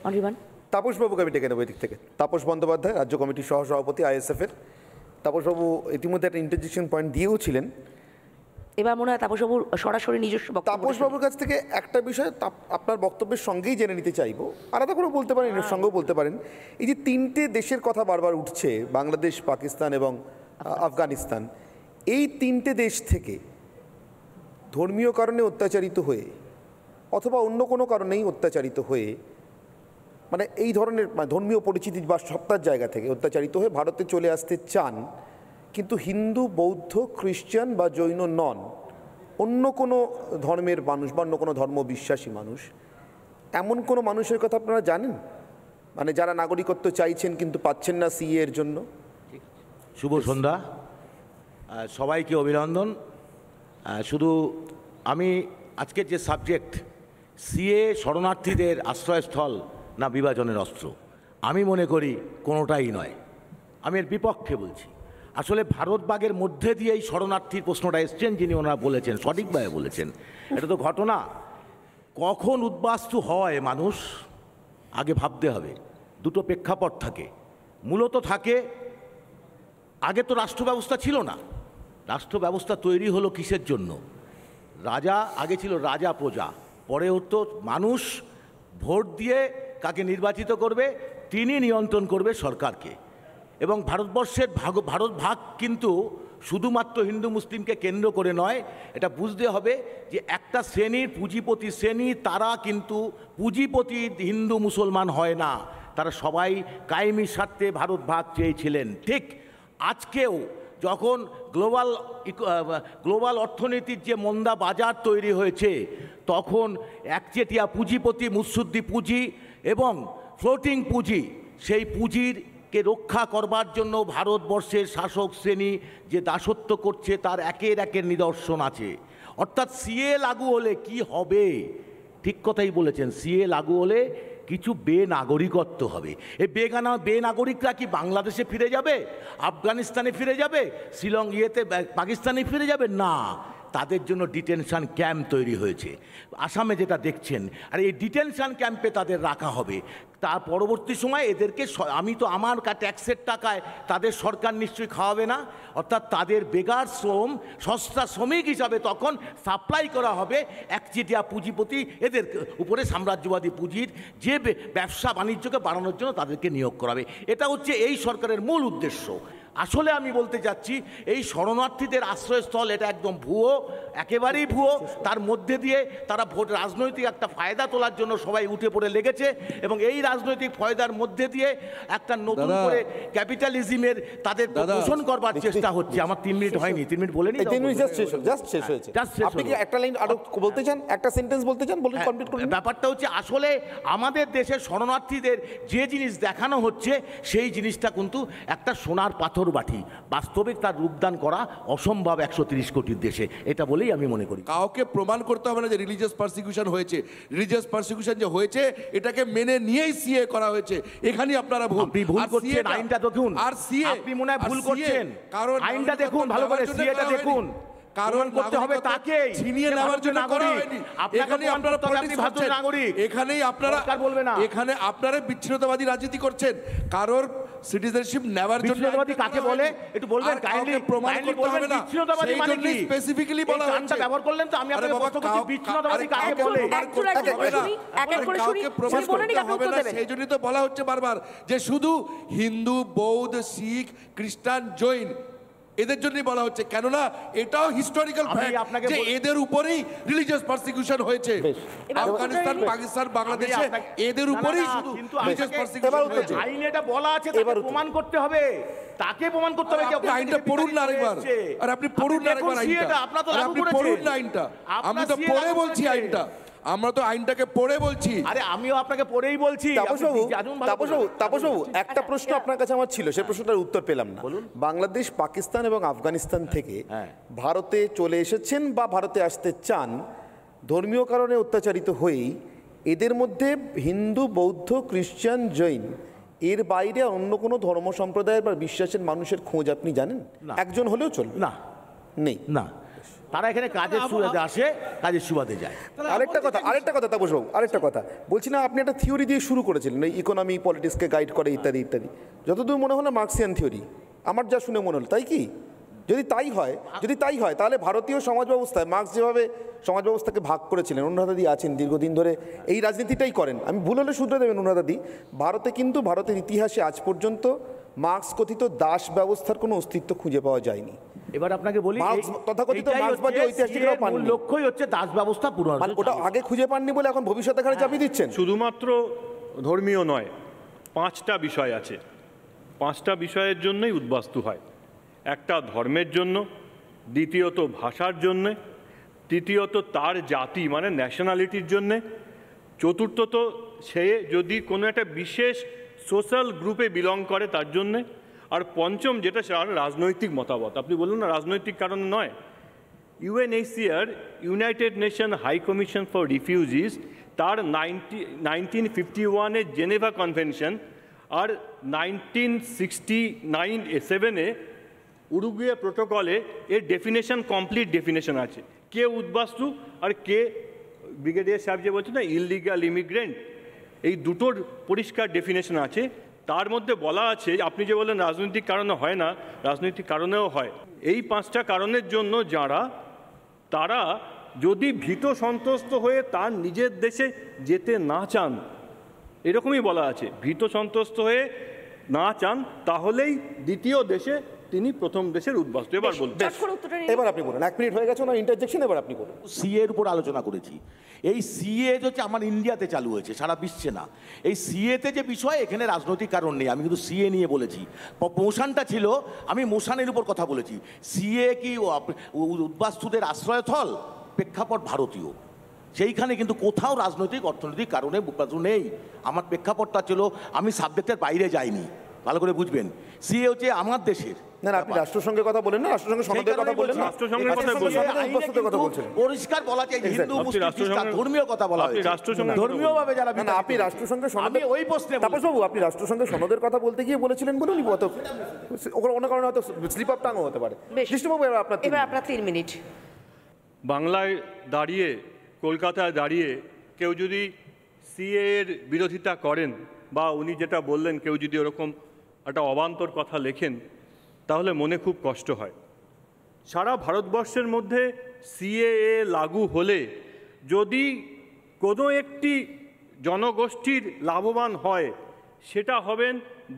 অনির্বাণ। তাপসবাবুকে আমি ডেকে নেবো এদিক থেকে। তাপস বন্দ্যোপাধ্যায়, রাজ্য কমিটির সহসভাপতি আইএসএফের। তাপসবাবু ইতিমধ্যে একটা ইন্টারজেকশন পয়েন্ট দিয়েও ছিলেন। এবার মনে হয় তাপসবাবুর সরাসরি নিজস্ব বক্তব্য। তাপসবাবুর কাছ থেকে একটা বিষয় আপনার বক্তব্যের সঙ্গেই জেনে নিতে চাইবো, আলাদা করে বলতে পারেন, এর সঙ্গেও বলতে পারেন। এই যে তিনটে দেশের কথা বারবার উঠছে, বাংলাদেশ, পাকিস্তান এবং আফগানিস্তান, এই তিনটে দেশ থেকে ধর্মীয় কারণে অত্যাচারিত হয়ে অথবা অন্য কোনো কারণেই অত্যাচারিত হয়ে, মানে এই ধরনের ধর্মীয় পরিচিতি বা সত্তার জায়গা থেকে অত্যাচারিত হয়ে ভারতে চলে আসতে চান, কিন্তু হিন্দু, বৌদ্ধ, খ্রিস্টান বা জৈন নন, অন্য কোনো ধর্মের মানুষ বা অন্য কোনো ধর্ম বিশ্বাসী মানুষ, এমন কোনো মানুষের কথা আপনারা জানেন? মানে যারা নাগরিকত্ব চাইছেন কিন্তু পাচ্ছেন না সিএ এর জন্য। শুভ সন্ধ্যা, সবাইকে অভিনন্দন। শুধু আমি আজকের যে সাবজেক্ট, সিএ শরণার্থীদের আশ্রয়স্থল না বিভাজনের অস্ত্র, আমি মনে করি কোনোটাই নয়। আমি এর বিপক্ষে বলছি। আসলে ভারতবাগের মধ্যে দিয়েই শরণার্থীর প্রশ্নটা এসছেন, যিনি ওনারা বলেছেন, সঠিকভাবে বলেছেন। এটা তো ঘটনা কখন উদ্বাস্তু হয় মানুষ আগে ভাবতে হবে। দুটো প্রেক্ষাপট থাকে, মূলত থাকে আগে তো রাষ্ট্র ব্যবস্থা ছিল না। রাষ্ট্র ব্যবস্থা তৈরি হলো কিসের জন্য? রাজা, আগে ছিল রাজা প্রজা, পরে হতো মানুষ ভোট দিয়ে কাকে নির্বাচিত করবে তিনি নিয়ন্ত্রণ করবে সরকারকে। এবং ভারতবর্ষের ভারত ভাগ কিন্তু শুধুমাত্র হিন্দু মুসলিমকে কেন্দ্র করে নয়, এটা বুঝতে হবে যে একটা শ্রেণীর পুঁজিপতি শ্রেণী, তারা কিন্তু পুঁজিপতি হিন্দু মুসলমান হয় না, তারা সবাই কায়েমি স্বার্থে ভারত ভাগ চেয়েছিলেন। ঠিক আজকেও যখন গ্লোবাল অর্থনীতির যে মন্দা বাজার তৈরি হয়েছে, তখন একচেটিয়া পুঁজিপতি, মুৎসুদ্দি পুঁজি এবং ফ্লোটিং পুঁজি, সেই পুঁজিরকে রক্ষা করবার জন্য ভারতবর্ষের শাসক শ্রেণী যে দাসত্ব করছে তার একের নিদর্শন আছে। অর্থাৎ সিএ লাগু হলে কি হবে? ঠিক কথাই বলেছেন, সিএ লাগু হলে কিছু বেনাগরিকত্ব হবে। এই বেনাগরিকরা কি বাংলাদেশে ফিরে যাবে, আফগানিস্তানে ফিরে যাবে, পাকিস্তানে ফিরে যাবে? না, তাদের জন্য ডিটেনশন ক্যাম্প তৈরি হয়েছে আসামে, যেটা দেখছেন। আর এই ডিটেনশন ক্যাম্পে তাদের রাখা হবে। তার পরবর্তী সময় এদেরকে, আমি তো আমার ট্যাক্সের টাকায় তাদের সরকার নিশ্চয়ই খাওয়াবে না, অর্থাৎ তাদের বেকার শ্রম, সস্তা শ্রমিক হিসাবে তখন সাপ্লাই করা হবে একচেটিয়া পুঁজিপতি, এদের উপরে সাম্রাজ্যবাদী পুঁজির যে ব্যবসা বাণিজ্যকে বাড়ানোর জন্য তাদেরকে নিয়োগ করাবে। এটা হচ্ছে এই সরকারের মূল উদ্দেশ্য। আসলে আমি বলতে চাচ্ছি, এই শরণার্থীদের আশ্রয়স্থল এটা একদম ভুয়ো, একেবারেই ভুয়ো। তার মধ্যে দিয়ে তারা রাজনৈতিক একটা ফায়দা তোলার জন্য সবাই উঠে পড়ে লেগেছে, এবং এই রাজনৈতিক ফায়দার মধ্যে দিয়ে একটা নতুন করে ক্যাপিটালিজমের তাদের পোষণ করবার চেষ্টা হচ্ছে। আমার 3 মিনিট হয়নি, 3 মিনিট বলে নি, 3 মিনিট জাস্ট শেষ হয়েছে। আপনি কি একটা লাইন আরো বলতে চান, একটা সেন্টেন্স বলতে চান? বলুন, কমপ্লিট করুন। ব্যাপারটা হচ্ছে, আসলে আমাদের দেশের শরণার্থীদের যে জিনিস দেখানো হচ্ছে, সেই জিনিসটা কিন্তু একটা সোনার পাথর বাটি, বাস্তবিক তার রূপদান করা অসম্ভব 130 কোটির দেশে, এটা বলেই আমি মনে করি। কাউকে প্রমাণ করতে হবে না যে রিলিজিয়াস পারসিকিউশন হয়েছে। রিলিজিয়াস পারসিকিউশন যে হয়েছে এটাকে মেনে নিয়েই সিএ করা হয়েছে। এখানেই আপনারা ভুল করছেন। আইনটা দেখুন, আর সিএ আপনি মনে হয় ভুল করছেন। কারণ আইনটা দেখুন ভালো করে, সিএটা দেখুন। কারণ করতে হবে তাকে ছিনিয়ে নেওয়ার জন্য করা হয়নি। এখানেই আপনারা পলিটিক্স করছেন, এখানেই আপনারা বলবে না, এখানে আপনারা বিচ্ছিন্নতাবাদী রাজনীতি করছেন। কারোর সিটিজেনশিপ নেওয়ার জন্য বিচ্ছিন্নতাবাদী কাকে বলে একটু বলবেন, কাইন্ডলি প্রমাণ করতে হবে না। বিচ্ছিন্নতাবাদী মানে কি স্পেসিফিক্যালি বলা হচ্ছে, এটা ব্যবহার করলেন তো আমি আপনাকে প্রশ্ন করছি, বিচ্ছিন্নতাবাদী কাকে বলে? সেই জন্যই তো বলা হচ্ছে বারবার যে শুধু হিন্দু, বৌদ্ধ, শিখ, খ্রিস্টান, জৈন এদের জন্যই বলা হচ্ছে, কেননা এটাও হিস্টোরিক্যাল ফ্যাক্ট যে এদের উপরেই রিলিজিয়াস পারসিকিউশন হয়েছে। আফগানিস্তান, পাকিস্তান, বাংলাদেশে এদের উপরেই শুধু রিলিজিয়াস পারসিকিউশন হয়েছে। আইনে এটা বলা আছে, তাকে প্রমাণ করতে হবে, তাকে প্রমাণ করতে হবে। আপনি আইনটা পড়ুন না আরেকবার, আর আপনি পড়ুন না আরেকবার আইনটা, আপনি পড়ুন না আইনটা। আমি তো পড়ে বলছি আইনটা, আমরা তো আইনটাকে পড়ে বলছি। আরে আমিও আপনাকে পড়েই বলছি। তাপসবাবু, একটা প্রশ্ন আপনার কাছে আমার ছিল, সেই প্রশ্নটার উত্তর পেলাম না। বাংলাদেশ, পাকিস্তান এবং আফগানিস্তান থেকে ভারতে চলে এসেছেন বা ভারতে আসতে চান ধর্মীয় কারণে অত্যাচারিত হয়েই, এদের মধ্যে হিন্দু, বৌদ্ধ, খ্রিস্টান, জৈন এর বাইরে অন্য কোনো ধর্ম সম্প্রদায়ের বা বিশ্বাসের মানুষের খোঁজ আপনি জানেন? একজন হলেও চলবে? না, নেই। না, তারা এখানে কাজের সুবাদে আসে, কাজের সুবাদে যায়। আরেকটা কথা তাপসবাবু, আরেকটা কথা বলছি না, আপনি একটা থিওরি দিয়ে শুরু করেছিলেন, এই ইকোনমি পলিটিক্সকে গাইড করে ইত্যাদি ইত্যাদি, যতদূর মনে হলো মার্কসিয়ান থিওরি, আমার যা শুনে মনে হলো, তাই কি? যদি তাই হয় তাহলে ভারতীয় সমাজ ব্যবস্থায় মার্কস যেভাবে সমাজ ব্যবস্থাকে ভাগ করেছিলেন, অনুরাধাদি আছেন দীর্ঘদিন ধরে এই রাজনীতিটাই করেন, আমি ভুল হলে শুধরে দেবেন অনুরাধাদি, ভারতে কিন্তু ভারতের ইতিহাসে আজ পর্যন্ত মার্কস কথিত দাস ব্যবস্থার কোনো অস্তিত্ব খুঁজে পাওয়া যায়নি। এবার আপনাকে বলি, তথাকথিত মার্কসবাদী ঐতিহাসিকরাও পাননি, মূল লক্ষ্যই হচ্ছে দাস ব্যবস্থা পুনরুজ্জীবন। ওটা আগে খুঁজে পাননি বলে এখন ভবিষ্যতে এখানে চাপিয়ে দিচ্ছেন। শুধুমাত্র ধর্মীয় নয়, 5টা বিষয় আছে, 5টা বিষয়ের জন্যই উদ্বাস্তু হয়। একটা ধর্মের জন্য, দ্বিতীয়ত ভাষার জন্যে, তৃতীয়ত তার জাতি মানে ন্যাশনালিটির জন্যে, চতুর্থত সে যদি কোনো একটা বিশেষ সোশ্যাল গ্রুপে বিলং করে তার জন্যে, আর পঞ্চম যেটা সেটা রাজনৈতিক মতামত। আপনি বলুন না রাজনৈতিক কারণে নয়। UNHCR United Nation High Commission for Refugees তার 1951-এর জেনেভা কনভেনশন আর 1967-এ উরুগুয়ে প্রোটোকলে এর ডেফিনেশন, কমপ্লিট ডেফিনেশন আছে, কে উদ্বাস্তু আর কে ব্রিগেডিয়ার সাহেব যে বলছে না ইললিগাল ইমিগ্রেন্ট, এই দুটোর পরিষ্কার ডেফিনেশন আছে। তার মধ্যে বলা আছে, আপনি যে বলেন রাজনৈতিক কারণে হয় না, রাজনৈতিক কারণেও হয়। এই 5টা কারণের জন্য তারা যদি ভীত সন্ত্রস্ত হয়ে তার নিজের দেশে যেতে না চান, এরকমই বলা আছে, ভীত সন্ত্রস্ত হয়ে না চান, তাহলেই দ্বিতীয় দেশে তিনি প্রথম দেশের উদ্বাস্তু। এবার বলুন, এবার আপনি বলুন, 1 মিনিট হয়ে গেছে না ইন্টারজেকশন, এবার আপনি বলুন। সিএ এর উপর আলোচনা করেছি। এই সিএ হচ্ছে আমার ইন্ডিয়াতে চালু হয়েছে, সারা বিশ্বে না। এই সিএতে যে বিষয়, এখানে রাজনৈতিক কারণ নেই, আমি কিন্তু সিএ নিয়ে বলেছি। মোশনটা ছিল, আমি মোশনের উপর কথা বলেছি। সিএ কি উদ্বাস্তুদের আশ্রয়স্থল? প্রেক্ষাপট ভারতীয়, সেইখানে কিন্তু কোথাও রাজনৈতিক অর্থনৈতিক কারণে নেই। আমার প্রেক্ষাপটটা ছিল, আমি সাবজেক্টের বাইরে যাইনি, ভালো করে বুঝবেন। সিএ হচ্ছে আমার দেশের। না আপনি রাষ্ট্রসংঘের কথা বলেন না, রাষ্ট্রসংঘের সনদের কথা বলেন না, রাষ্ট্রসংঘের কথা বলছেন, পরিষ্কার বলা যায় হিন্দু মুসলিম খ্রিস্টান ধর্মীয় কথা বলা হয়েছে, ধর্মীয় ভাবে যারা না আপনি রাষ্ট্রসংঘের সনদে, ওই প্রশ্নে তাপসবাবু আপনি রাষ্ট্রসংঘের সনদের কথা বলতে গিয়ে বলেছিলেন বলুন, ওখানে অন্য কারণে হয়তো স্লিপ আপ টাঙ্গও হতে পারে। কৃষ্ণবাবু এবার আপনার 3 মিনিট। বাংলায় দাঁড়িয়ে, কলকাতায় দাঁড়িয়ে কেউ যদি সিএ এর বিরোধিতা করেন, বা উনি যেটা বললেন কেউ যদি ওরকম একটা অবান্তর কথা লেখেন, তাহলে মনে খুব কষ্ট হয়। সারা ভারতবর্ষের মধ্যে সিএএ লাগু হলে যদি কোনো একটি জনগোষ্ঠীর লাভবান হয়, সেটা হবেন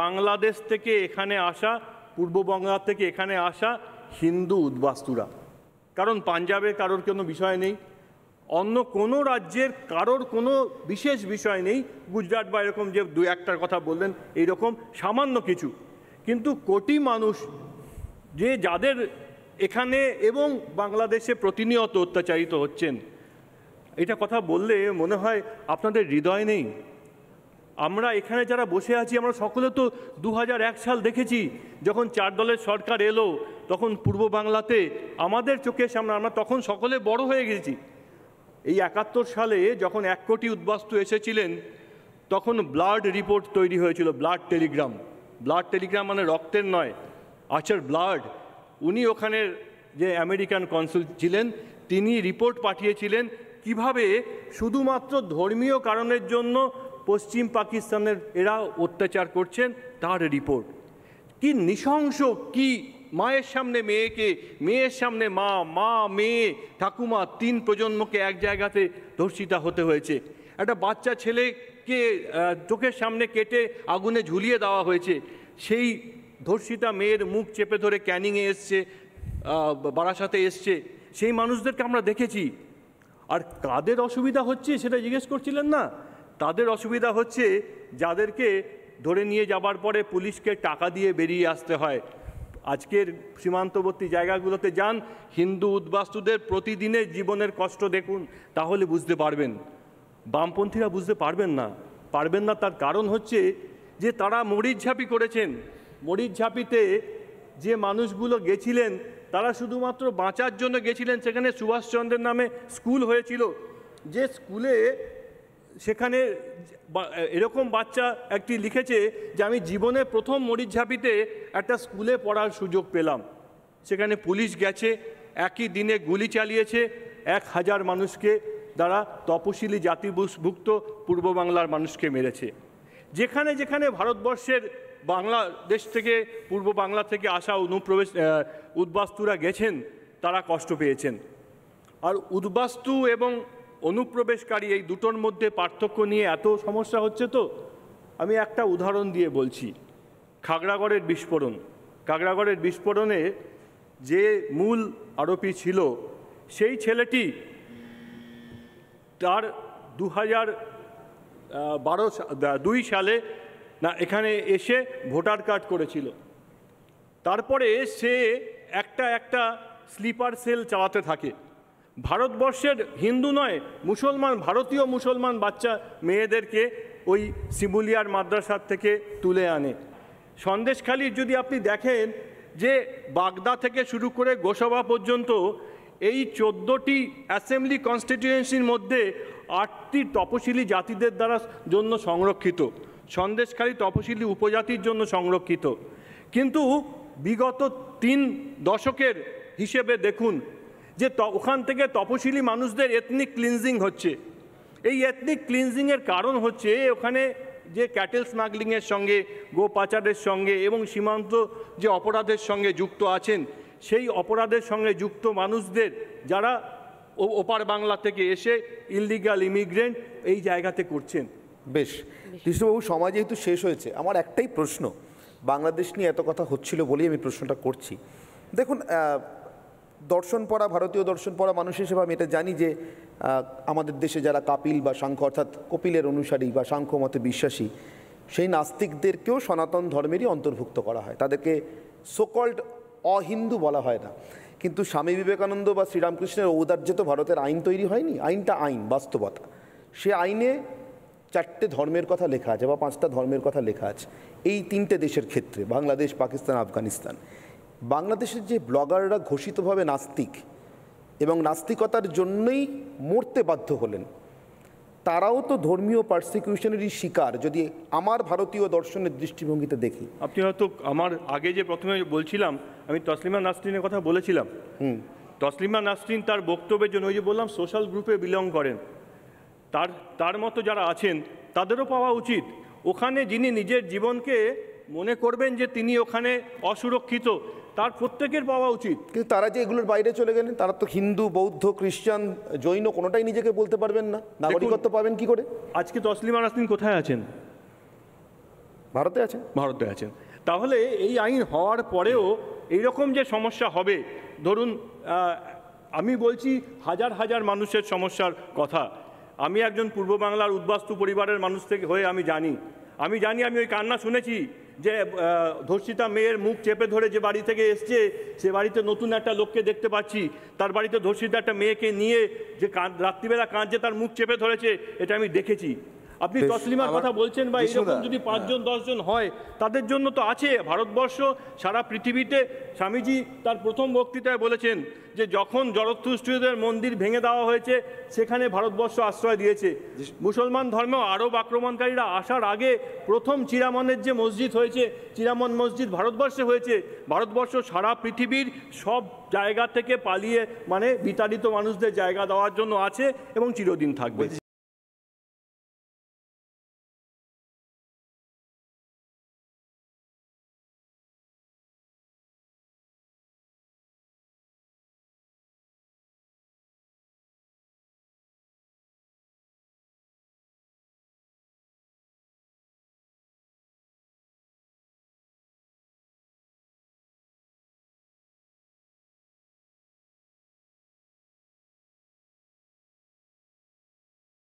বাংলাদেশ থেকে এখানে আসা, পূর্ব বাংলা থেকে এখানে আসা হিন্দু উদ্বাস্তুরা। কারণ পাঞ্জাবে কারোর কোনো বিষয় নেই, অন্য কোনো রাজ্যের কারোর কোনো বিশেষ বিষয় নেই, গুজরাট বা এরকম যে 2-1টার কথা বললেন এইরকম সামান্য কিছু, কিন্তু কোটি মানুষ যাদের এখানে এবং বাংলাদেশে প্রতিনিয়ত অত্যাচারিত হচ্ছেন, এটা কথা বললে মনে হয় আপনাদের হৃদয় নেই। আমরা এখানে যারা বসে আছি, আমরা সকলে তো 2001 সাল দেখেছি, যখন 4 দলের সরকার এলো, তখন পূর্ব বাংলাতে আমাদের চোখের সামনে, আমরা তখন সকলে বড় হয়ে গেছি। এই 71 সালে যখন 1 কোটি উদ্বাস্তু এসেছিলেন, তখন ব্লাড রিপোর্ট তৈরি হয়েছিল, ব্লাড টেলিগ্রাম। ব্লাড টেলিগ্রাম মানে রক্তের নয়, আচার ব্লাড। উনি ওখানের যে আমেরিকান কনসুল ছিলেন, তিনি রিপোর্ট পাঠিয়েছিলেন কিভাবে শুধুমাত্র ধর্মীয় কারণের জন্য পশ্চিম পাকিস্তানের এরা অত্যাচার করছেন, তার রিপোর্ট। কি নৃশংস, কি মায়ের সামনে মেয়েকে, মেয়ের সামনে মা, মা মেয়ে ঠাকুমা 3 প্রজন্মকে এক জায়গাতে ধর্ষিতা হতে হয়েছে। একটা বাচ্চা ছেলেকে চোখের সামনে কেটে আগুনে ঝুলিয়ে দেওয়া হয়েছে। সেই ধর্ষিতা মেয়ের মুখ চেপে ধরে ক্যানিংয়ে এসছে, বারাসাতে এসছে, সেই মানুষদেরকে আমরা দেখেছি। আর কাদের অসুবিধা হচ্ছে সেটা জিজ্ঞেস করছিলেন না? তাদের অসুবিধা হচ্ছে যাদেরকে ধরে নিয়ে যাবার পরে পুলিশকে টাকা দিয়ে বেরিয়ে আসতে হয়। আজকের সীমান্তবর্তী জায়গাগুলোতে যান, হিন্দু উদ্বাস্তুদের প্রতিদিনের জীবনের কষ্ট দেখুন, তাহলে বুঝতে পারবেন। বামপন্থীরা বুঝতে পারবেন না। তার কারণ হচ্ছে যে তারা মরিচঝাঁপি করেছেন। মরিচঝাঁপিতে যে মানুষগুলো গেছিলেন, তারা শুধুমাত্র বাঁচার জন্য গেছিলেন। সেখানে সুভাষচন্দ্রের নামে স্কুল হয়েছিল, যে স্কুলে সেখানে এরকম বাচ্চা একটি লিখেছে যে আমি জীবনে প্রথম মরিচঝাঁপিতে একটা স্কুলে পড়ার সুযোগ পেলাম। সেখানে পুলিশ গেছে, একই দিনে গুলি চালিয়েছে 1000 মানুষকে, দ্বারা তপশিলি জাতিভুক্ত পূর্ব বাংলার মানুষকে মেরেছে। যেখানে যেখানে ভারতবর্ষের বাংলাদেশ থেকে পূর্ব বাংলা থেকে আসা উদ্বাস্তুরা গেছেন তারা কষ্ট পেয়েছেন। আর উদ্বাস্তু এবং অনুপ্রবেশকারী এই দুটোর মধ্যে পার্থক্য নিয়ে এত সমস্যা হচ্ছে, তো আমি একটা উদাহরণ দিয়ে বলছি। খাগড়াগড়ের বিস্ফোরণে যে মূল আরোপী ছিল সেই ছেলেটি তার 2002 সালে এখানে এসে ভোটার কার্ড করেছিল। তারপরে সে একটা স্লিপার সেল চালাতে থাকে। ভারতবর্ষের হিন্দু নয় মুসলমান, ভারতীয় মুসলমান বাচ্চা মেয়েদেরকে ওই শিমুলিয়ার মাদ্রাসার থেকে তুলে আনে। সন্দেশখালির যদি আপনি দেখেন যে বাগদা থেকে শুরু করে গোসাবা পর্যন্ত এই 14টি অ্যাসেম্বলি কনস্টিটিউয়েন্সির মধ্যে 8টি তপশিলি জাতিদের দ্বারা জন্য সংরক্ষিত, সন্দেশখালি তপশিলি উপজাতির জন্য সংরক্ষিত। কিন্তু বিগত 3 দশকের হিসেবে দেখুন যে ওখান থেকে তপশিলি মানুষদের এথনিক ক্লিনজিং হচ্ছে। এই এথনিক ক্লিনজিংয়ের কারণ হচ্ছে ওখানে যে ক্যাটেল স্মাগলিংয়ের সঙ্গে, গো পাচারের সঙ্গে এবং সীমান্ত যে অপরাধের সঙ্গে যুক্ত আছেন, সেই অপরাধের সঙ্গে যুক্ত মানুষদের যারা ওপার বাংলা থেকে এসে ইললিগাল ইমিগ্রেন্ট এই জায়গাতে করছেন। বেশ, কৃষ্ণবাবু, সময় যেহেতু শেষ হয়েছে, আমার একটাই প্রশ্ন, বাংলাদেশ নিয়ে এত কথা হচ্ছিল বলেই আমি প্রশ্নটা করছি। দেখুন, দর্শন পড়া, ভারতীয় দর্শন পড়া মানুষ হিসেবে আমি এটা জানি যে আমাদের দেশে যারা কাপিল বা সাংখ্য অর্থাৎ কপিলের অনুসারী বা সাংখ্য মতে বিশ্বাসী, সেই নাস্তিকদেরকেও সনাতন ধর্মেরই অন্তর্ভুক্ত করা হয়, তাদেরকে সোকল্ড অহিন্দু বলা হয় না। কিন্তু স্বামী বিবেকানন্দ বা শ্রীরামকৃষ্ণের ঔদার্যে তো ভারতের আইন তৈরি হয়নি, আইনটা আইন, বাস্তবতা। সে আইনে 4টে ধর্মের কথা লেখা আছে বা 5টা ধর্মের কথা লেখা আছে এই 3টে দেশের ক্ষেত্রে, বাংলাদেশ, পাকিস্তান, আফগানিস্তান। বাংলাদেশের যে ব্লগাররা ঘোষিতভাবে নাস্তিক এবং নাস্তিকতার জন্যই মরতে বাধ্য হলেন, তারাও তো ধর্মীয় পারসিকিউশনেরই শিকার, যদি আমার ভারতীয় দর্শনের দৃষ্টিভঙ্গিতে দেখি। আপনি হয়তো আমার আগে যে প্রথমে বলছিলাম, আমি তসলিমা নাসরিনের কথা বলেছিলাম। তসলিমা নাসরিন তার বক্তব্যের জন্য, ওই যে বললাম সোশ্যাল গ্রুপে বিলং করেন, তার মতো যারা আছেন তাদেরও পাওয়া উচিত। ওখানে যিনি নিজের জীবনকে মনে করবেন যে তিনি ওখানে অসুরক্ষিত, তার প্রত্যেকের পাওয়া উচিত। কিন্তু তারা যে এগুলোর বাইরে চলে গেলেন, তারা তো হিন্দু, বৌদ্ধ, খ্রিস্টান, জৈন কোনোটাই নিজেকে বলতে পারবেন না, নাগরিকত্ব পাবেন কি করে? আজকে তসলিমা নাসরিন কোথায় আছেন? ভারতে আছেন। ভারতে আছেন। তাহলে এই আইন হওয়ার পরেও এইরকম যে সমস্যা হবে, ধরুন আমি বলছি হাজার হাজার মানুষের সমস্যার কথা। আমি একজন পূর্ব বাংলার উদ্বাস্তু পরিবারের মানুষ থেকে হয়ে আমি জানি আমি ওই কান্না শুনেছি যে ধর্ষিতা মেয়ের মুখ চেপে ধরে যে বাড়ি থেকে এসছে, সে বাড়িতে নতুন একটা লোককে দেখতে পাচ্ছি, তার বাড়িতে ধর্ষিতা একটা মেয়েকে নিয়ে যে রাত্রিবেলা কাঁদছে, তার মুখ চেপে ধরেছে, এটা আমি দেখেছি। আপনি তসলিমার কথা বলছেন, বা এরকম যদি 5 জন 10 জন হয়, তাদের জন্য তো আছে ভারতবর্ষ, সারা পৃথিবীতে। স্বামীজি তার প্রথম বক্তৃতায় বলেছেন যে যখন জরথুস্ট্রীয়দের মন্দির ভেঙে দেওয়া হয়েছে, সেখানে ভারতবর্ষ আশ্রয় দিয়েছে। মুসলমান ধর্মেও আরব আক্রমণকারীরা আসার আগে প্রথম চিরামনের যে মসজিদ হয়েছে, চিরামন মসজিদ ভারতবর্ষে হয়েছে। ভারতবর্ষ সারা পৃথিবীর সব জায়গা থেকে পালিয়ে বিতাড়িত মানুষদের জায়গা দেওয়ার জন্য আছে এবং চিরদিন থাকবে।